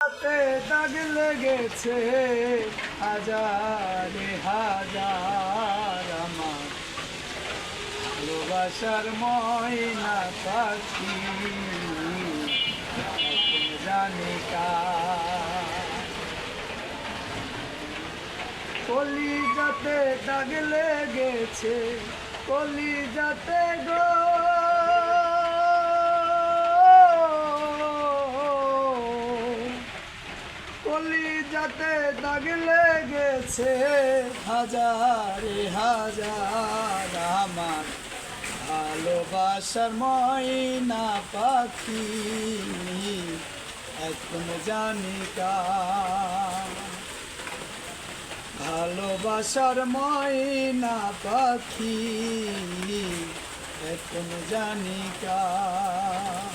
হাতে দাগ লেগেছে হাজারে হাজার আমার ভালোবাসার ময়না পাখি এখন জানি কার। কলিজাতে দাগ লেগেছে কলিজাতে গো কলিজাতে দাগ লেগেছে হাজারে হাজার আমার ভালোবাসার ময়না পাখি এখন জানি কার। ভালোবাসার ময়না পাখি এখন জানি কার।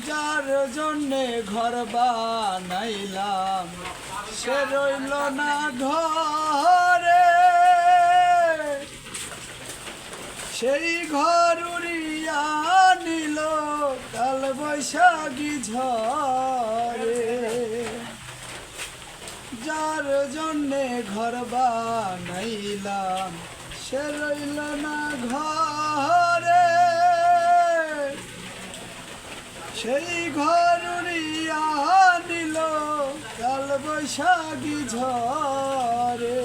যার জন্যে ঘর বানাইলাম সে রইল না ঘরে, সেই ঘর উড়িয়া নিল কাল বৈশাখী ঝড়ে। যার জন্যে ঘর বানাইলাম সে রইল না ঘরে, সেই ঘর উড়িয়া নিল কাল বৈশাখী ঝড়ে।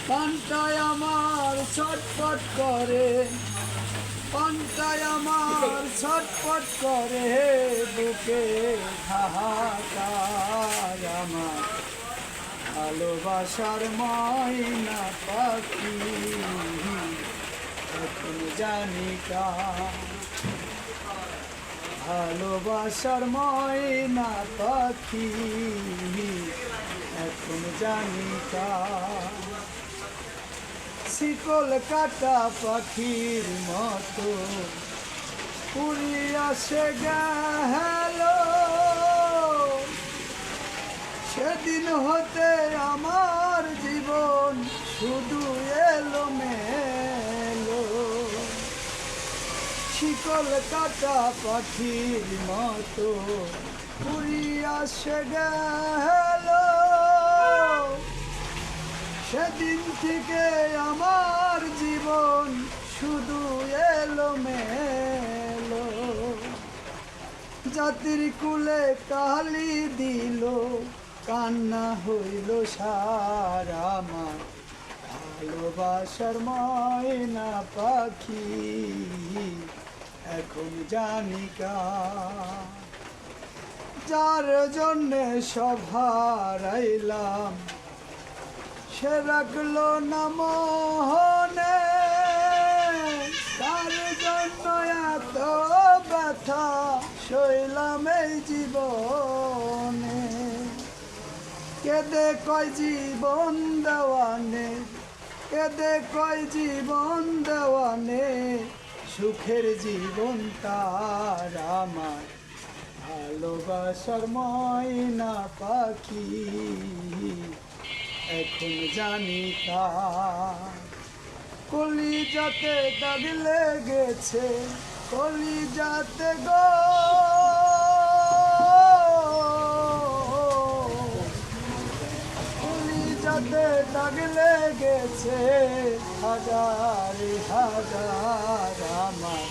পান্তায় আমার ছটফট করে পান্তায় আমার ছটফট করে বুকে হাহাকার আমার ভালোবাসার ময়না পাখি এখন জানি কার। ভালোবাসার ময়না পাখি এখন জানি কার। শিকল কাটা পাখির মতো উড়িয়া সে গেল, সেদিন হতে আমার জীবন শুধু এলোমেলো। শিকল কাটা পাখির মতো উড়িয়া সে গেল, সেদিন থেকে আমার জীবন শুধু এলোমেলো। জাতির কুলে কালি দিল কান্না হইল সার আমার ভালোবাসার ময়না পাখি এখন জানি কার। যার জন্যে সব হারাইলাম সে রাখলো না মনে, তার জন্য এত ব্যথা সইলাম এই জীবনে। কেঁদে কয় জীবন দেওয়ানে কেঁদে কয় জীবন দেওয়ানে, সুখের জীবন তার আমার ভালোবাসার ময়না পাখি এখন জানি কার। কলিজাতে দাগ লেগেছে কলিজাতে গো কলিজাতে দাগ লেগেছে হাজারে হাজার আমার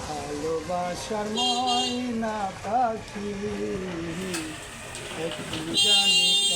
ভালোবাসার ময়না পাখি এখন জানি কার।